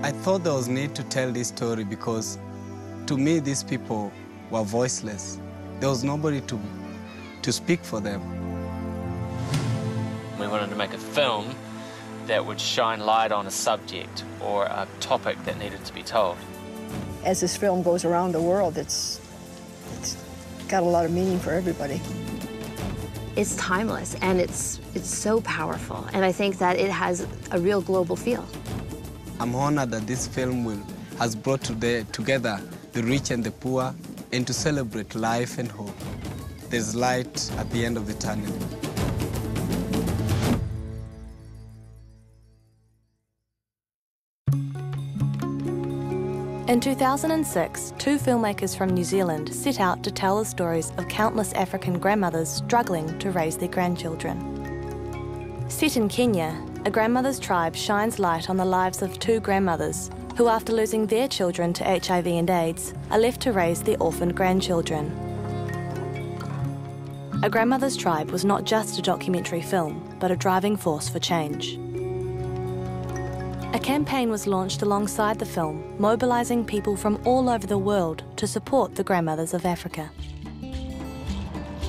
I thought there was need to tell this story because to me these people were voiceless. There was nobody to speak for them. We wanted to make a film that would shine light on a subject or a topic that needed to be told. As this film goes around the world, it's got a lot of meaning for everybody. It's timeless and it's so powerful, and I think that it has a real global feel. I'm honored that this film has brought together the rich and the poor and to celebrate life and hope. There's light at the end of the tunnel. In 2006, two filmmakers from New Zealand set out to tell the stories of countless African grandmothers struggling to raise their grandchildren. Set in Kenya, a grandmother's tribe shines light on the lives of two grandmothers who, after losing their children to HIV and AIDS, are left to raise their orphaned grandchildren. A Grandmother's Tribe was not just a documentary film, but a driving force for change. A campaign was launched alongside the film, mobilising people from all over the world to support the grandmothers of Africa.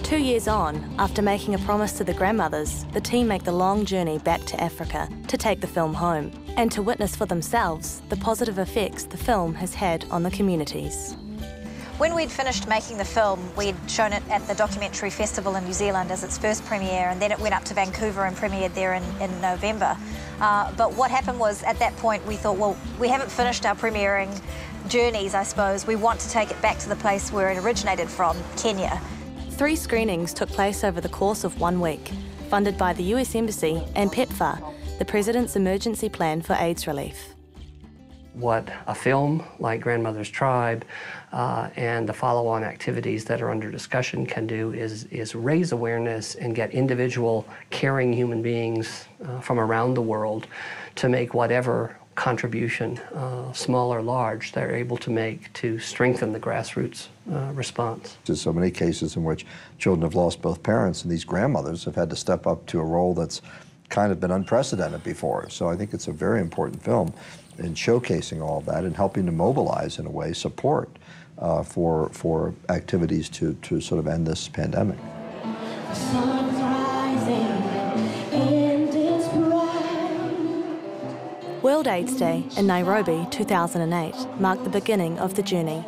2 years on, after making a promise to the grandmothers, the team make the long journey back to Africa to take the film home and to witness for themselves the positive effects the film has had on the communities. When we'd finished making the film, we'd shown it at the Documentary Festival in New Zealand as its first premiere, and then it went up to Vancouver and premiered there in November. But what happened was, at that point, we thought, well, we haven't finished our premiering journeys, I suppose. We want to take it back to the place where it originated from, Kenya. 3 screenings took place over the course of 1 week, funded by the US Embassy and PEPFAR, the President's Emergency Plan for AIDS Relief. What a film like Grandmother's Tribe and the follow-on activities that are under discussion can do is raise awareness and get individual caring human beings from around the world to make whatever contribution, small or large, they're able to make to strengthen the grassroots response. There's so many cases in which children have lost both parents, and these grandmothers have had to step up to a role that's kind of been unprecedented before. So I think it's a very important film in showcasing all of that and helping to mobilize, in a way, support for activities to sort of end this pandemic. World AIDS Day in Nairobi 2008 marked the beginning of the journey,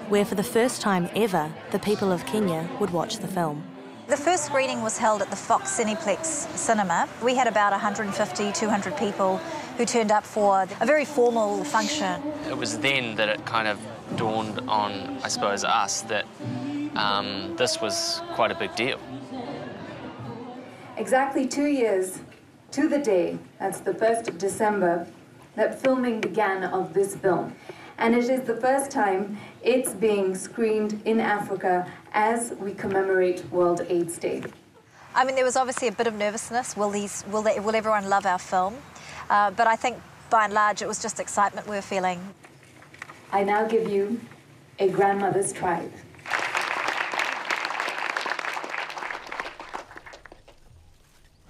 where for the first time ever, the people of Kenya would watch the film. The first screening was held at the Fox Cineplex Cinema. We had about 150, 200 people who turned up for a very formal function. It was then that it kind of dawned on, I suppose, us that this was quite a big deal. Exactly 2 years to the day, that's the 1st of December, that filming began of this film. And it is the first time it's being screened in Africa as we commemorate World AIDS Day. I mean, there was obviously a bit of nervousness. Will everyone love our film? But I think, by and large, it was just excitement we were feeling. I now give you A Grandmother's Tribe.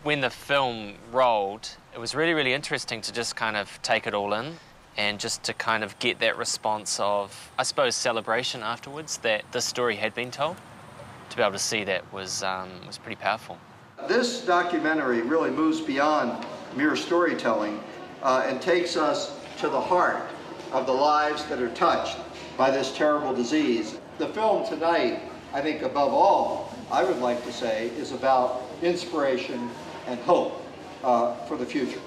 When the film rolled, it was really, really interesting to just kind of take it all in and just to kind of get that response of, I suppose, celebration afterwards that this story had been told. To be able to see that was pretty powerful. This documentary really moves beyond mere storytelling and takes us to the heart of the lives that are touched by this terrible disease. The film tonight, I think above all, I would like to say, is about inspiration and hope for the future.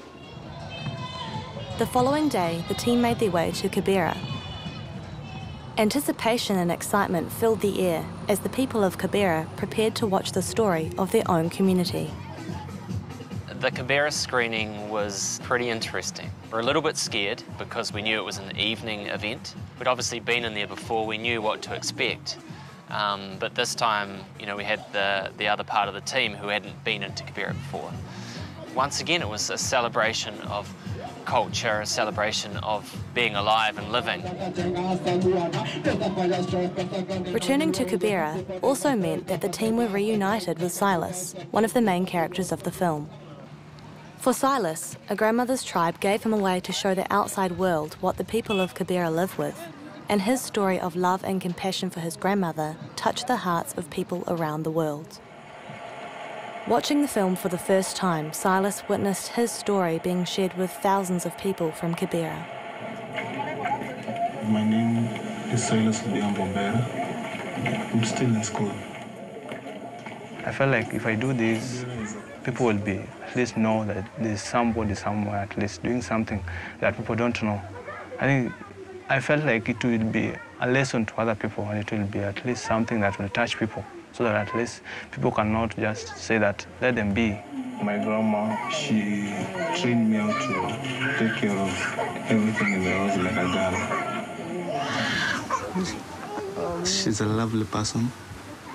The following day, the team made their way to Kibera. Anticipation and excitement filled the air as the people of Kibera prepared to watch the story of their own community. The Kibera screening was pretty interesting. We're a little bit scared because we knew it was an evening event. We'd obviously been in there before, we knew what to expect. But this time, you know, we had the other part of the team who hadn't been into Kibera before. Once again, it was a celebration of culture, a celebration of being alive and living. Returning to Kibera also meant that the team were reunited with Silas, one of the main characters of the film. For Silas, a grandmother's tribe gave him a way to show the outside world what the people of Kibera live with, and his story of love and compassion for his grandmother touched the hearts of people around the world. Watching the film for the first time, Silas witnessed his story being shared with thousands of people from Kibera. My name is Silas Bera. I'm still in school. I felt like if I do this, people will be at least know that there's somebody somewhere at least doing something that people don't know. I felt like it will be a lesson to other people, and it will be at least something that will touch people, so that at least people cannot just say that, let them be. My grandma, she trained me how to take care of everything in the house like a girl. She's a lovely person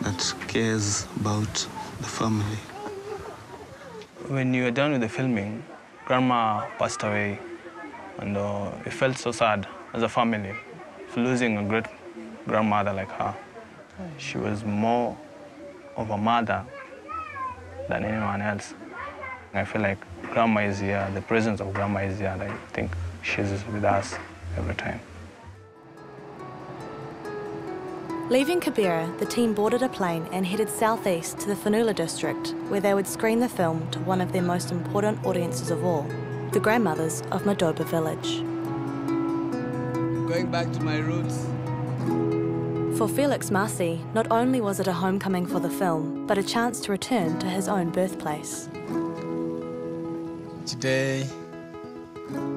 that cares about the family. When you were done with the filming, Grandma passed away, and it felt so sad as a family for losing a great grandmother like her. She was more of a mother than anyone else. I feel like Grandma is here, the presence of Grandma is here, and I think she's with us every time. Leaving Kibera, the team boarded a plane and headed southeast to the Fanula district, where they would screen the film to one of their most important audiences of all, the grandmothers of Madoba village. Going back to my roots. For Felix Masi, not only was it a homecoming for the film, but a chance to return to his own birthplace. Today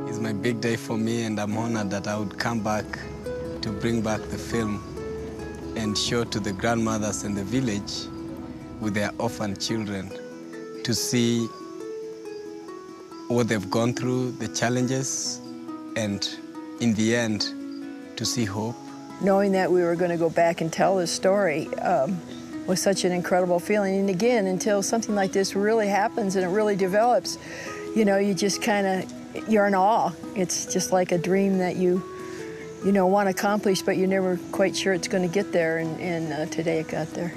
is my big day for me, and I'm honored that I would come back to bring back the film and show to the grandmothers in the village with their orphan children to see what they've gone through, the challenges, and in the end, to see hope. Knowing that we were going to go back and tell this story was such an incredible feeling. And again, until something like this really happens and it really develops, you know, you just kind of, you're in awe. It's just like a dream that you want to accomplish, but you're never quite sure it's going to get there, and today it got there.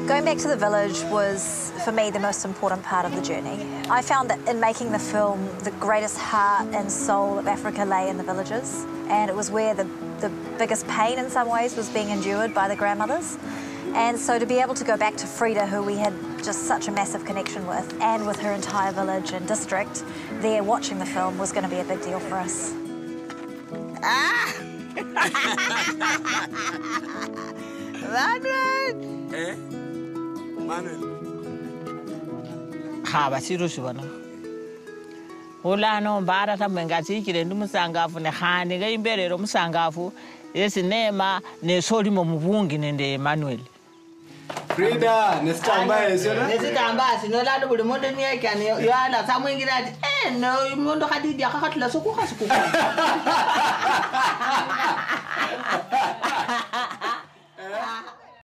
Going back to the village was, for me, the most important part of the journey. I found that in making the film, the greatest heart and soul of Africa lay in the villages, and it was where the biggest pain in some ways was being endured by the grandmothers. And so to be able to go back to Frida, who we had just such a massive connection with, and with her entire village and district, there watching the film was going to be a big deal for us. Ah! Manuel! Eh? Manuel? Ha, basiru shubana. Ulano mbara tamengati ikile ndumusangafu ne khani ga imberero musangafu yesinema ne solimo mubungi nende Manuel. Frida, nesitamba siyona? Nesitamba sinolado buli muntu niyekane yala samwingira ati no umuntu kadidi akakhathula sokukhasukuka.